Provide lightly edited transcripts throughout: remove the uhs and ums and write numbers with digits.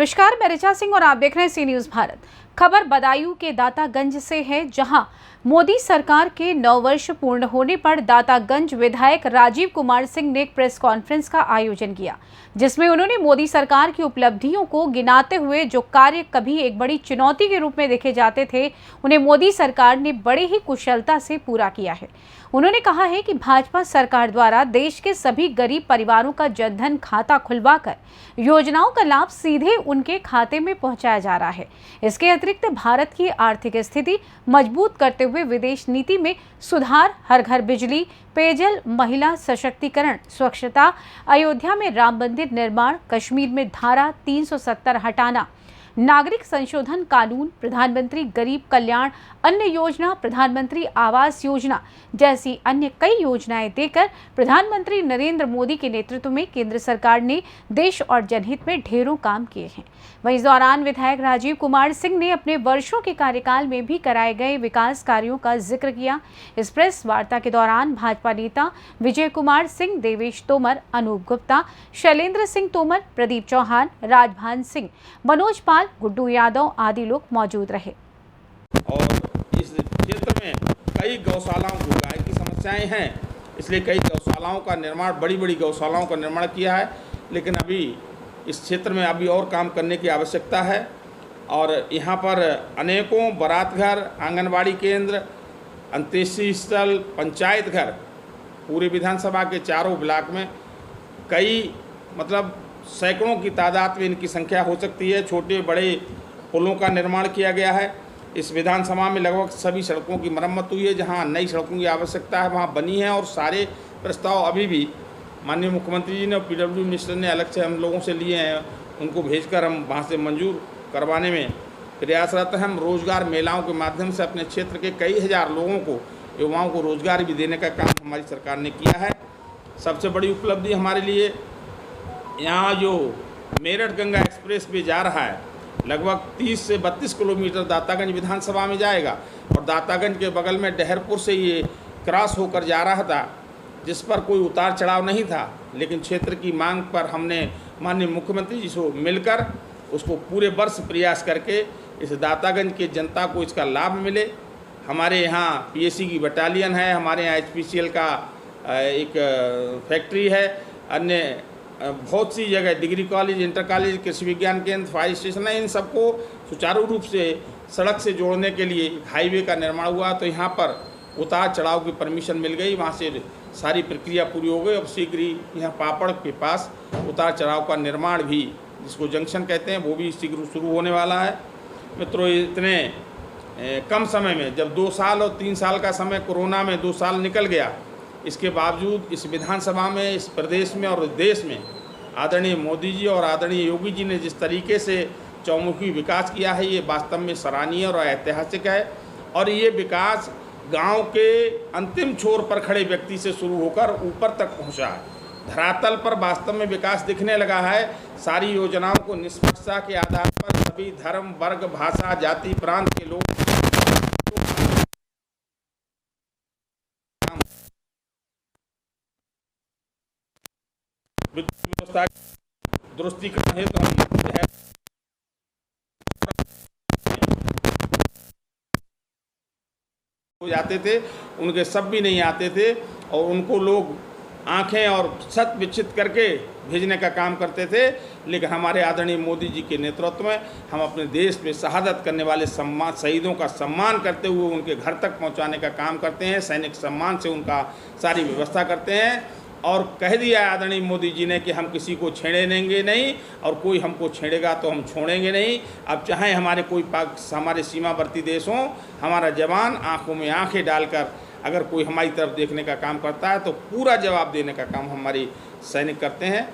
नमस्कार, मैं ऋचा सिंह और आप देख रहे हैं सी न्यूज भारत। खबर बदायूं के दातागंज से है, जहां मोदी सरकार के 9 वर्ष पूर्ण होने पर दातागंज विधायक राजीव कुमार सिंह ने एक प्रेस कॉन्फ्रेंस का आयोजन किया, जिसमें उन्होंने मोदी सरकार की उपलब्धियों को गिनाते हुए जो कार्य कभी एक बड़ी चुनौती के रूप में देखे जाते थे, उन्हें मोदी सरकार ने बड़ी ही कुशलता से पूरा किया है। उन्होंने कहा है कि भाजपा सरकार द्वारा देश के सभी गरीब परिवारों का जनधन खाता खुलवाकर योजनाओं का लाभ सीधे उनके खाते में पहुंचाया जा रहा है। इसके अतिरिक्त भारत की आर्थिक स्थिति मजबूत करते हुए विदेश नीति में सुधार, हर घर बिजली, पेयजल, महिला सशक्तिकरण, स्वच्छता, अयोध्या में राम मंदिर निर्माण, कश्मीर में धारा 370 हटाना, नागरिक संशोधन कानून, प्रधानमंत्री गरीब कल्याण अन्न योजना, प्रधानमंत्री आवास योजना जैसी अन्य कई योजनाएं देकर प्रधानमंत्री नरेंद्र मोदी के नेतृत्व में केंद्र सरकार ने देश और जनहित में ढेरों काम किए हैं। वहीं इस दौरान विधायक राजीव कुमार सिंह ने अपने वर्षों के कार्यकाल में भी कराए गए विकास कार्यों का जिक्र किया। इस प्रेस वार्ता के दौरान भाजपा नेता विजय कुमार सिंह, देवेश तोमर, अनूप गुप्ता, शैलेंद्र सिंह तोमर, प्रदीप चौहान, राजभान सिंह, मनोज पाल, गुड्डू यादव आदि लोग मौजूद रहे। और इस क्षेत्र में कई गौशालाओं को गाय की समस्याएं हैं, इसलिए कई गौशालाओं का निर्माण, बड़ी बड़ी गौशालाओं का निर्माण किया है। लेकिन अभी इस क्षेत्र में अभी और काम करने की आवश्यकता है और यहाँ पर अनेकों बारात घर, आंगनबाड़ी केंद्र, अंत्येष्टि स्थल, पंचायत घर पूरे विधानसभा के चारों ब्लॉक में कई सैकड़ों की तादाद में इनकी संख्या हो सकती है। छोटे बड़े पुलों का निर्माण किया गया है। इस विधानसभा में लगभग सभी सड़कों की मरम्मत हुई है। जहां नई सड़कों की आवश्यकता है वहां बनी है और सारे प्रस्ताव अभी भी माननीय मुख्यमंत्री जी ने और पीडब्ल्यू मिनिस्टर ने अलग से हम लोगों से लिए हैं। उनको भेजकर हम वहां से मंजूर करवाने में प्रयासरत हैं। हम रोजगार मेलाओं के माध्यम से अपने क्षेत्र के कई हजार लोगों को, युवाओं को रोजगार भी देने का काम हमारी सरकार ने किया है। सबसे बड़ी उपलब्धि हमारे लिए यहाँ जो मेरठ गंगा एक्सप्रेस वे जा रहा है, लगभग 30 से 32 किलोमीटर दातागंज विधानसभा में जाएगा और दातागंज के बगल में डहरपुर से ये क्रॉस होकर जा रहा था, जिस पर कोई उतार चढ़ाव नहीं था। लेकिन क्षेत्र की मांग पर हमने माननीय मुख्यमंत्री जी से मिलकर उसको पूरे वर्ष प्रयास करके इस दातागंज के जनता को इसका लाभ मिले। हमारे यहाँ पीएसी की बटालियन है, हमारे यहाँ HPCL का एक फैक्ट्री है, अन्य बहुत सी जगह डिग्री कॉलेज, इंटर कॉलेज, कृषि विज्ञान केंद्र, फायर स्टेशन है। इन सबको सुचारू रूप से सड़क से जोड़ने के लिए हाईवे का निर्माण हुआ, तो यहाँ पर उतार चढ़ाव की परमिशन मिल गई। वहाँ से सारी प्रक्रिया पूरी हो गई। अब शीघ्र ही यहाँ पापड़ के पास उतार चढ़ाव का निर्माण भी, जिसको जंक्शन कहते हैं, वो भी शीघ्र शुरू होने वाला है। मित्रों, इतने कम समय में, जब 2 साल और 3 साल का समय कोरोना में 2 साल निकल गया, इसके बावजूद इस विधानसभा में, इस प्रदेश में और देश में आदरणीय मोदी जी और आदरणीय योगी जी ने जिस तरीके से चौमुखी विकास किया है, ये वास्तव में सराहनीय और ऐतिहासिक है। और ये विकास गांव के अंतिम छोर पर खड़े व्यक्ति से शुरू होकर ऊपर तक पहुंचा है। धरातल पर वास्तव में विकास दिखने लगा है। सारी योजनाओं को निष्पक्षता के आधार पर सभी धर्म, वर्ग, भाषा, जाति, प्रांत के लोग व्यवस्था दुरुस्तीकरण है, तो हम हो जाते थे, उनके सब भी नहीं आते थे और उनको लोग आंखें और छत विच्छित करके भेजने का काम करते थे। लेकिन हमारे आदरणीय मोदी जी के नेतृत्व में हम अपने देश में शहादत करने वाले शहीदों का सम्मान करते हुए उनके घर तक पहुंचाने का काम करते हैं। सैनिक सम्मान से उनका सारी व्यवस्था करते हैं और कह दिया आदरणीय मोदी जी ने कि हम किसी को छेड़ेंगे नहीं और कोई हमको छेड़ेगा तो हम छोड़ेंगे नहीं। अब चाहे हमारे कोई हमारे सीमावर्ती देश हों, हमारा जवान आंखों में आंखें डालकर अगर कोई हमारी तरफ देखने का काम करता है तो पूरा जवाब देने का काम हमारी सैनिक करते हैं।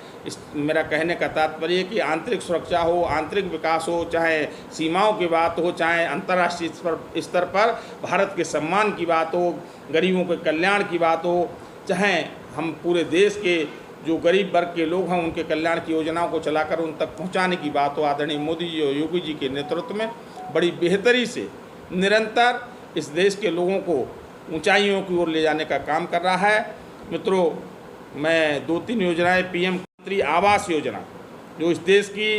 मेरा कहने का तात्पर्य है कि आंतरिक सुरक्षा हो, आंतरिक विकास हो, चाहे सीमाओं की बात हो, चाहे अंतर्राष्ट्रीय स्तर पर भारत के सम्मान की बात हो, गरीबों के कल्याण की बात हो, चाहे हम पूरे देश के जो गरीब वर्ग के लोग हैं उनके कल्याण की योजनाओं को चलाकर उन तक पहुंचाने की बात हो, आदरणीय मोदी जी और योगी जी के नेतृत्व में बड़ी बेहतरी से निरंतर इस देश के लोगों को ऊंचाइयों की ओर ले जाने का काम कर रहा है। मित्रों, मैं 2-3 योजनाएं, PM आवास योजना जो इस देश की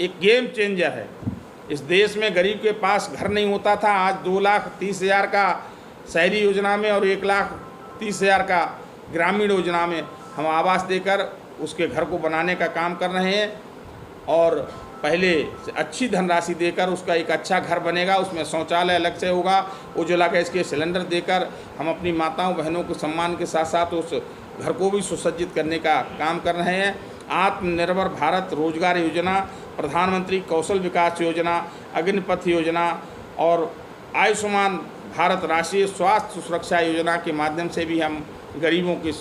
एक गेम चेंजर है। इस देश में गरीब के पास घर नहीं होता था, आज 2,30,000 का शहरी योजना में और 1,30,000 का ग्रामीण योजना में हम आवास देकर उसके घर को बनाने का काम कर रहे हैं। और पहले से अच्छी धनराशि देकर उसका एक अच्छा घर बनेगा, उसमें शौचालय अलग से होगा, उज्ज्वला गैस के सिलेंडर देकर हम अपनी माताओं बहनों को सम्मान के साथ साथ उस घर को भी सुसज्जित करने का काम कर रहे हैं। आत्मनिर्भर भारत रोजगार योजना, प्रधानमंत्री कौशल विकास योजना, अग्निपथ योजना और आयुष्मान भारत राष्ट्रीय स्वास्थ्य सुरक्षा योजना के माध्यम से भी हम गरीबों के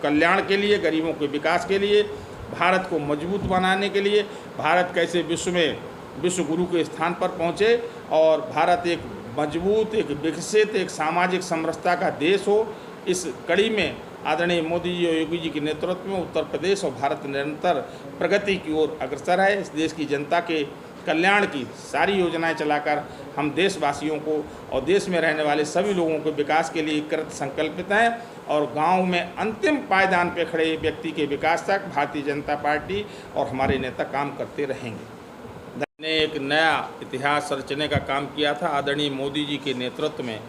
कल्याण के लिए, गरीबों के विकास के लिए, भारत को मजबूत बनाने के लिए, भारत कैसे विश्व में विश्व गुरु के स्थान पर पहुँचे और भारत एक मजबूत, एक विकसित, एक सामाजिक समरसता का देश हो, इस कड़ी में आदरणीय मोदी जी और योगी जी के नेतृत्व में उत्तर प्रदेश और भारत निरंतर प्रगति की ओर अग्रसर है। इस देश की जनता के कल्याण की सारी योजनाएं चलाकर हम देशवासियों को और देश में रहने वाले सभी लोगों के विकास के लिए कृत संकल्पित हैं और गांव में अंतिम पायदान पर खड़े व्यक्ति के विकास तक भारतीय जनता पार्टी और हमारे नेता काम करते रहेंगे। ने एक नया इतिहास रचने का काम किया था। आदरणीय मोदी जी के नेतृत्व में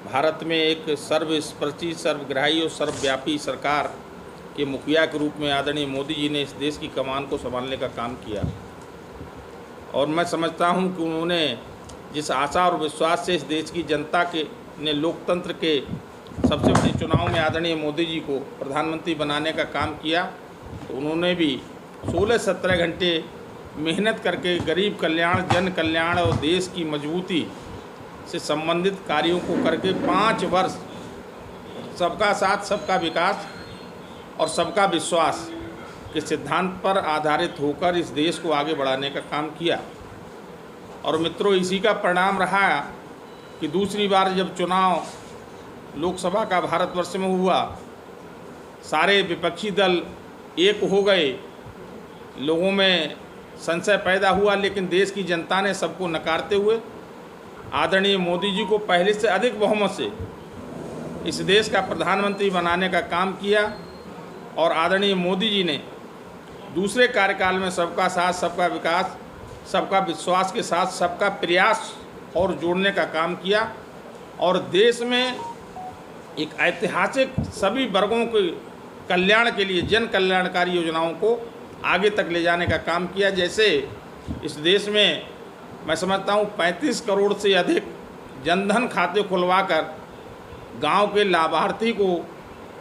भारत में एक सर्वस्पर्शी, सर्वग्राही और सर्वव्यापी सरकार के मुखिया के रूप में आदरणीय मोदी जी ने इस देश की कमान को संभालने का काम किया। और मैं समझता हूं कि उन्होंने जिस आशा और विश्वास से इस देश की जनता के ने लोकतंत्र के सबसे बड़े चुनाव में आदरणीय मोदी जी को प्रधानमंत्री बनाने का काम किया, तो उन्होंने भी 16-17 घंटे मेहनत करके गरीब कल्याण, जन कल्याण और देश की मजबूती से संबंधित कार्यों को करके 5 वर्ष सबका साथ, सबका विकास और सबका विश्वास के सिद्धांत पर आधारित होकर इस देश को आगे बढ़ाने का काम किया। और मित्रों, इसी का परिणाम रहा कि दूसरी बार जब चुनाव लोकसभा का भारतवर्ष में हुआ, सारे विपक्षी दल एक हो गए, लोगों में संशय पैदा हुआ, लेकिन देश की जनता ने सबको नकारते हुए आदरणीय मोदी जी को पहले से अधिक बहुमत से इस देश का प्रधानमंत्री बनाने का काम किया। और आदरणीय मोदी जी ने दूसरे कार्यकाल में सबका साथ, सबका विकास, सबका विश्वास के साथ सबका प्रयास और जोड़ने का काम किया और देश में एक ऐतिहासिक सभी वर्गों के कल्याण के लिए जन कल्याणकारी योजनाओं को आगे तक ले जाने का काम किया। जैसे इस देश में मैं समझता हूँ 35 करोड़ से अधिक जनधन खाते खुलवाकर गांव के लाभार्थी को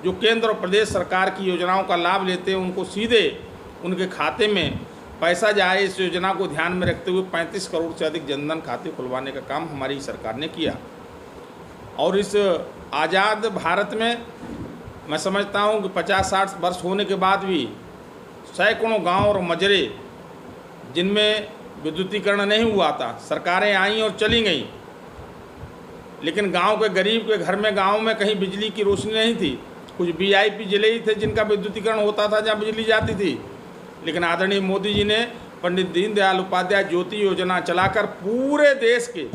जो केंद्र और प्रदेश सरकार की योजनाओं का लाभ लेते हैं उनको सीधे उनके खाते में पैसा जाए, इस योजना को ध्यान में रखते हुए 35 करोड़ से अधिक जनधन खाते खुलवाने का काम हमारी सरकार ने किया। और इस आज़ाद भारत में मैं समझता हूँ कि 50-60 वर्ष होने के बाद भी सैकड़ों गांव और मजरे जिनमें विद्युतीकरण नहीं हुआ था, सरकारें आईं और चली गईं, लेकिन गांव के गरीब के घर में गांव में कहीं बिजली की रोशनी नहीं थी। कुछ वीआईपी जिले ही थे जिनका विद्युतीकरण होता था, जहां बिजली जाती थी। लेकिन आदरणीय मोदी जी ने पंडित दीनदयाल उपाध्याय ज्योति योजना चलाकर पूरे देश के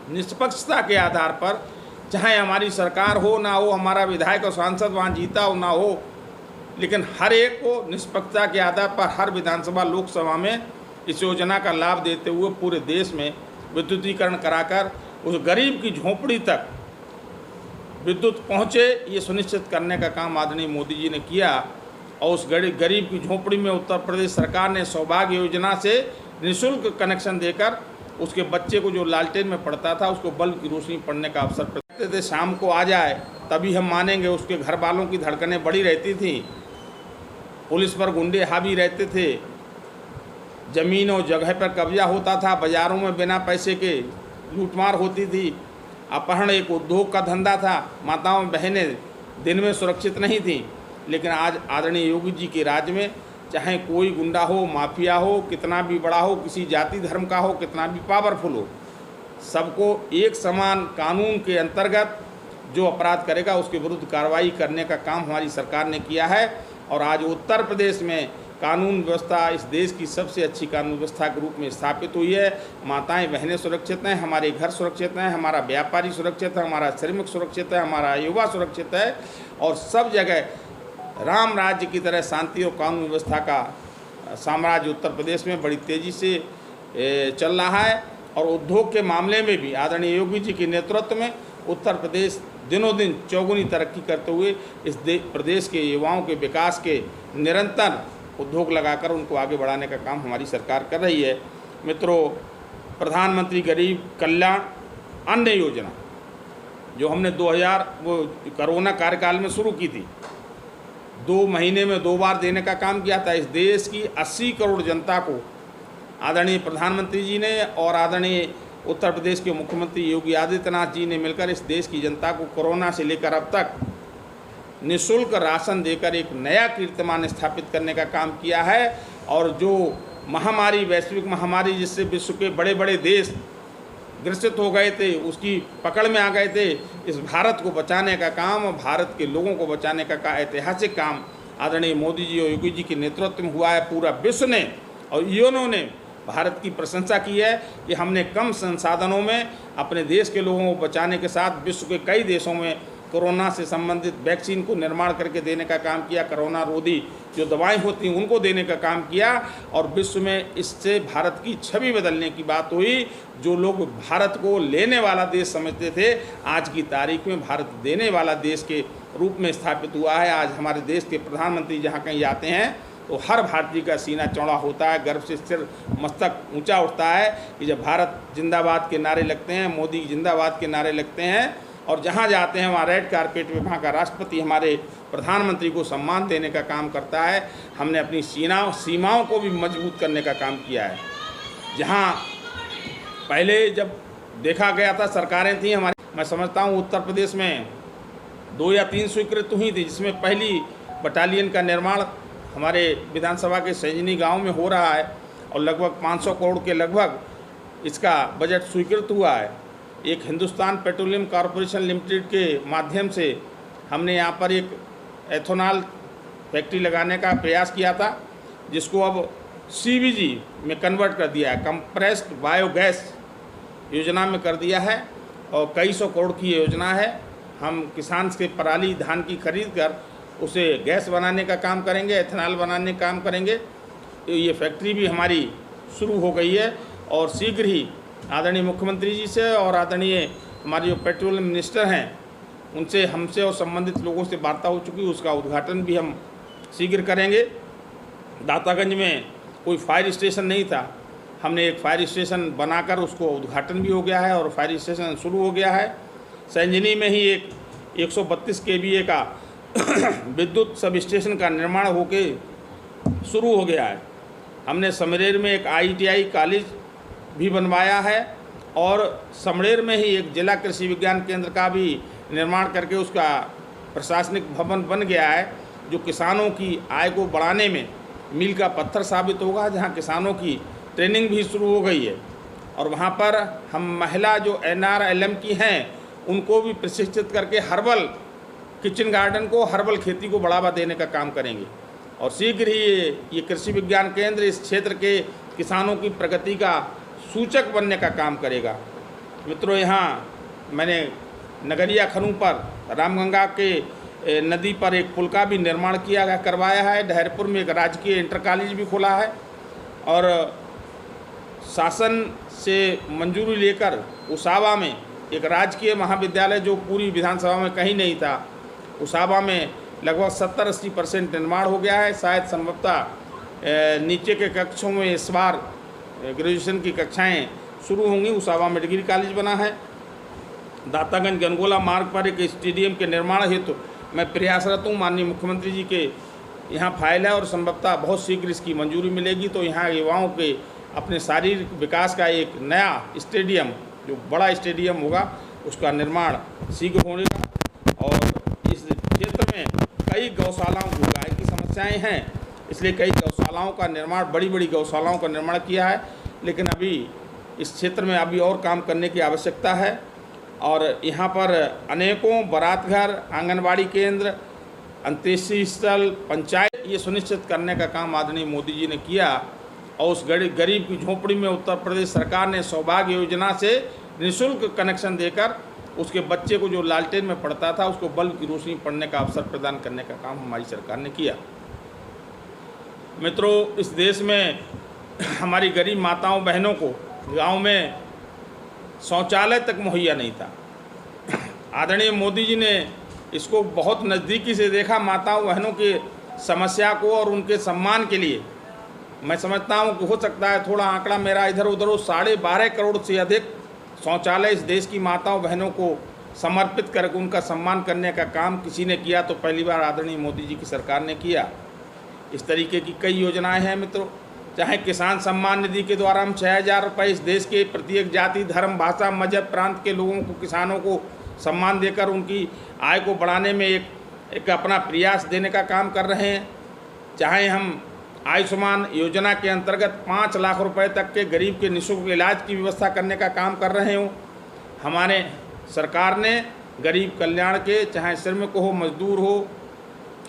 निष्पक्षता के आधार पर, चाहे हमारी सरकार हो ना हो, हमारा विधायक और सांसद वहाँ जीता हो ना हो, लेकिन हर एक को निष्पक्षता के आधार पर हर विधानसभा लोकसभा में इस योजना का लाभ देते हुए पूरे देश में विद्युतीकरण कराकर उस गरीब की झोंपड़ी तक विद्युत पहुँचे, ये सुनिश्चित करने का काम आदरणीय मोदी जी ने किया। और उस गरीब की झोंपड़ी में उत्तर प्रदेश सरकार ने सौभाग्य योजना से निःशुल्क कनेक्शन देकर उसके बच्चे को जो लालटेन में पढ़ता था उसको बल्ब की रोशनी पढ़ने का अवसर प्रदान थे। शाम को आ जाए तभी हम मानेंगे। उसके घर वालों की धड़कनें बढ़ी रहती थी, पुलिस पर गुंडे हावी रहते थे, ज़मीन और जगह पर कब्जा होता था, बाज़ारों में बिना पैसे के लूटमार होती थी, अपहरण एक उद्योग का धंधा था, माताओं बहनें दिन में सुरक्षित नहीं थीं। लेकिन आज आदरणीय योगी जी के राज में चाहे कोई गुंडा हो, माफिया हो, कितना भी बड़ा हो, किसी जाति धर्म का हो, कितना भी पावरफुल हो, सबको एक समान कानून के अंतर्गत जो अपराध करेगा उसके विरुद्ध कार्रवाई करने का काम हमारी सरकार ने किया है। और आज उत्तर प्रदेश में कानून व्यवस्था इस देश की सबसे अच्छी कानून व्यवस्था के रूप में स्थापित हुई है। माताएं बहनें सुरक्षित हैं, हमारे घर सुरक्षित हैं, हमारा व्यापारी सुरक्षित है, हमारा श्रमिक सुरक्षित है, हमारा युवा सुरक्षित है और सब जगह राम राज्य की तरह शांति और कानून व्यवस्था का साम्राज्य उत्तर प्रदेश में बड़ी तेज़ी से चल रहा है और उद्योग के मामले में भी आदरणीय योगी जी के नेतृत्व में उत्तर प्रदेश दिनों दिन चौगुनी तरक्की करते हुए इस प्रदेश के युवाओं के विकास के निरंतर उद्योग लगाकर उनको आगे बढ़ाने का काम हमारी सरकार कर रही है। मित्रों, प्रधानमंत्री गरीब कल्याण अन्न योजना जो हमने 2000 कोरोना कार्यकाल में शुरू की थी, 2 महीने में 2 बार देने का काम किया था। इस देश की 80 करोड़ जनता को आदरणीय प्रधानमंत्री जी ने और आदरणीय उत्तर प्रदेश के मुख्यमंत्री योगी आदित्यनाथ जी ने मिलकर इस देश की जनता को कोरोना से लेकर अब तक निःशुल्क राशन देकर एक नया कीर्तिमान स्थापित करने का काम किया है। और जो महामारी, वैश्विक महामारी जिससे विश्व के बड़े बड़े देश ग्रसित हो गए थे, उसकी पकड़ में आ गए थे, इस भारत को बचाने का काम, भारत के लोगों को बचाने का ऐतिहासिक काम आदरणीय मोदी जी और योगी जी के नेतृत्व में हुआ है। पूरा विश्व ने और यूएनओ ने भारत की प्रशंसा की है कि हमने कम संसाधनों में अपने देश के लोगों को बचाने के साथ विश्व के कई देशों में कोरोना से संबंधित वैक्सीन को निर्माण करके देने का काम किया, कोरोना रोधी जो दवाएं होती हैं उनको देने का काम किया और विश्व में इससे भारत की छवि बदलने की बात हुई। जो लोग भारत को लेने वाला देश समझते थे, आज की तारीख में भारत देने वाला देश के रूप में स्थापित हुआ है। आज हमारे देश के प्रधानमंत्री जहाँ कहीं जाते हैं तो हर भारतीय का सीना चौड़ा होता है, गर्व से सिर मस्तक ऊंचा उठता है कि जब भारत जिंदाबाद के नारे लगते हैं, मोदी जिंदाबाद के नारे लगते हैं और जहाँ जाते हैं वहाँ रेड कारपेट पे वहाँ का राष्ट्रपति हमारे प्रधानमंत्री को सम्मान देने का काम करता है। हमने अपनी सीमाओं को भी मजबूत करने का काम किया है। जहाँ पहले जब देखा गया था सरकारें थी हमारी, मैं समझता हूँ उत्तर प्रदेश में 2 या 3 स्वीकृत हुई थी, जिसमें पहली बटालियन का निर्माण हमारे विधानसभा के सैजनी गांव में हो रहा है और लगभग 500 करोड़ के लगभग इसका बजट स्वीकृत हुआ है। एक हिंदुस्तान पेट्रोलियम कॉरपोरेशन लिमिटेड के माध्यम से हमने यहाँ पर एक एथेनॉल फैक्ट्री लगाने का प्रयास किया था, जिसको अब CBG में कन्वर्ट कर दिया है, कंप्रेस्ड बायोगैस योजना में कर दिया है और कई सौ करोड़ की योजना है। हम किसान से पराली धान की खरीद कर उसे गैस बनाने का काम करेंगे, एथेनॉल बनाने का काम करेंगे। ये फैक्ट्री भी हमारी शुरू हो गई है और शीघ्र ही आदरणीय मुख्यमंत्री जी से और आदरणीय हमारे जो पेट्रोलियम मिनिस्टर हैं उनसे, हमसे और संबंधित लोगों से वार्ता हो चुकी है, उसका उद्घाटन भी हम शीघ्र करेंगे। दातागंज में कोई फायर स्टेशन नहीं था, हमने एक फायर स्टेशन बनाकर उसको उद्घाटन भी हो गया है और फायर स्टेशन शुरू हो गया है। सैंजनी में ही एक 132 kVA का विद्युत सब स्टेशन का निर्माण होके शुरू हो गया है। हमने समरेर में एक ITI कॉलेज भी बनवाया है और समरेर में ही एक जिला कृषि विज्ञान केंद्र का भी निर्माण करके उसका प्रशासनिक भवन बन गया है, जो किसानों की आय को बढ़ाने में मील का पत्थर साबित होगा, जहां किसानों की ट्रेनिंग भी शुरू हो गई है। और वहां पर हम महिला जो NRLM की हैं उनको भी प्रशिक्षित करके हर्बल किचन गार्डन को, हर्बल खेती को बढ़ावा देने का काम करेंगे और शीघ्र ही ये कृषि विज्ञान केंद्र इस क्षेत्र के किसानों की प्रगति का सूचक बनने का काम करेगा। मित्रों, यहाँ मैंने नगरिया खनू पर रामगंगा के नदी पर एक पुल का भी निर्माण करवाया है। डहरपुर में एक राजकीय इंटर कॉलेज भी खोला है और शासन से मंजूरी लेकर उसावा में एक राजकीय महाविद्यालय जो पूरी विधानसभा में कहीं नहीं था, उसावा में लगभग 70-80% निर्माण हो गया है। शायद संभवतः नीचे के कक्षों में इस बार ग्रेजुएशन की कक्षाएं शुरू होंगी। उसावा में डिग्री कॉलेज बना है। दातागंज गनगोला मार्ग पर एक स्टेडियम के निर्माण हेतु मैं प्रयासरत हूँ। माननीय मुख्यमंत्री जी के यहाँ फाइल है और संभवतः बहुत शीघ्र इसकी मंजूरी मिलेगी तो यहाँ युवाओं के अपने शारीरिक विकास का एक नया स्टेडियम, जो बड़ा स्टेडियम होगा, उसका निर्माण शीघ्र होगा। और इस क्षेत्र में कई गौशालाओं को गाय की समस्याएं हैं, इसलिए कई गौशालाओं का निर्माण, बड़ी बड़ी गौशालाओं का निर्माण किया है। लेकिन अभी इस क्षेत्र में अभी और काम करने की आवश्यकता है और यहाँ पर अनेकों बारात घर, आंगनबाड़ी केंद्र, अंत्येष्टि स्थल, पंचायत, ये सुनिश्चित करने का काम आदरणीय मोदी जी ने किया। और उस गरीब की झोपड़ी में उत्तर प्रदेश सरकार ने सौभाग्य योजना से निःशुल्क कनेक्शन देकर उसके बच्चे को जो लालटेन में पढ़ता था उसको बल्ब की रोशनी पढ़ने का अवसर प्रदान करने का काम हमारी सरकार ने किया। मित्रों, इस देश में हमारी गरीब माताओं बहनों को गांव में शौचालय तक मुहैया नहीं था। आदरणीय मोदी जी ने इसको बहुत नज़दीकी से देखा, माताओं बहनों की समस्या को, और उनके सम्मान के लिए मैं समझता हूँ कि हो सकता है थोड़ा आंकड़ा मेरा इधर उधर हो, 12.5 करोड़ से अधिक शौचालय इस देश की माताओं बहनों को समर्पित करके उनका सम्मान करने का काम किसी ने किया तो पहली बार आदरणीय मोदी जी की सरकार ने किया। इस तरीके की कई योजनाएं हैं मित्रों, चाहे किसान सम्मान निधि के द्वारा हम 6,000 रुपये इस देश के प्रत्येक जाति, धर्म, भाषा, मजहब, प्रांत के लोगों को, किसानों को सम्मान देकर उनकी आय को बढ़ाने में एक अपना प्रयास देने का काम कर रहे हैं। चाहे हम आयुष्मान योजना के अंतर्गत 5 लाख रुपए तक के गरीब के निःशुल्क इलाज की व्यवस्था करने का काम कर रहे हों। हमारे सरकार ने गरीब कल्याण के, चाहे श्रमिक हो, मजदूर हो,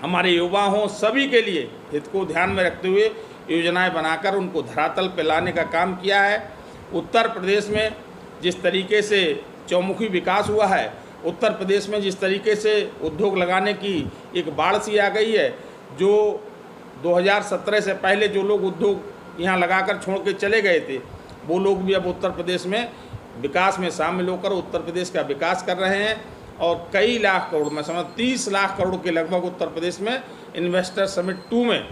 हमारे युवा हों, सभी के लिए हित को ध्यान में रखते हुए योजनाएं बनाकर उनको धरातल पर लाने का काम किया है। उत्तर प्रदेश में जिस तरीके से चौमुखी विकास हुआ है, उत्तर प्रदेश में जिस तरीके से उद्योग लगाने की एक बाढ़ सी आ गई है, जो 2017 से पहले जो लोग उद्योग यहाँ लगाकर छोड़ के चले गए थे, वो लोग भी अब उत्तर प्रदेश में विकास में शामिल होकर उत्तर प्रदेश का विकास कर रहे हैं। और कई लाख करोड़, मैं समझ 30 लाख करोड़ के लगभग उत्तर प्रदेश में इन्वेस्टर समिट 2 में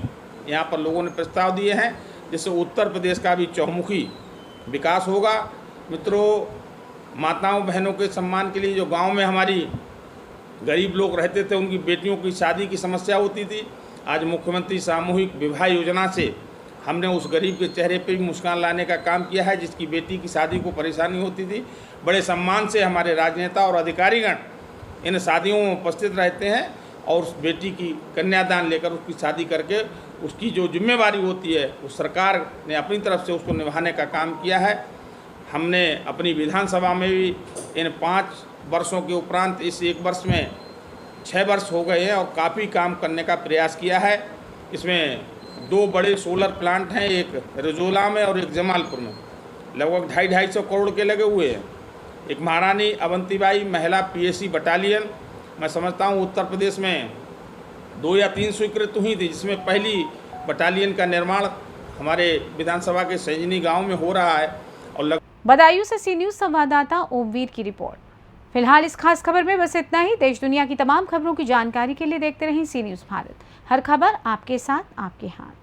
यहाँ पर लोगों ने प्रस्ताव दिए हैं, जिससे उत्तर प्रदेश का भी चहुमुखी विकास होगा। मित्रों, माताओं बहनों के सम्मान के लिए जो गांव में हमारी गरीब लोग रहते थे, उनकी बेटियों की शादी की समस्या होती थी, आज मुख्यमंत्री सामूहिक विवाह योजना से हमने उस गरीब के चेहरे पे भी मुस्कान लाने का काम किया है, जिसकी बेटी की शादी को परेशानी होती थी। बड़े सम्मान से हमारे राजनेता और अधिकारीगण इन शादियों में उपस्थित रहते हैं और उस बेटी की कन्यादान लेकर उसकी शादी करके उसकी जो जिम्मेवारी होती है उस सरकार ने अपनी तरफ से उसको निभाने का काम किया है। हमने अपनी विधानसभा में भी इन 5 वर्षों के उपरांत इस 1 वर्ष में 6 वर्ष हो गए हैं और काफ़ी काम करने का प्रयास किया है। इसमें 2 बड़े सोलर प्लांट हैं, एक रिजोला में और एक जमालपुर में, लगभग 250 करोड़ के लगे हुए हैं। एक महारानी अवंतीबाई महिला PSC बटालियन, मैं समझता हूँ उत्तर प्रदेश में 2 या 3 स्वीकृत हुई थी, जिसमें पहली बटालियन का निर्माण हमारे विधानसभा के सैजनी गाँव में हो रहा है। और बदायूं से सी न्यूज़ संवाददाता ओमवीर की रिपोर्ट। फिलहाल इस खास खबर में बस इतना ही। देश दुनिया की तमाम खबरों की जानकारी के लिए देखते रहें सी न्यूज़ भारत। हर खबर आपके साथ, आपके हाथ।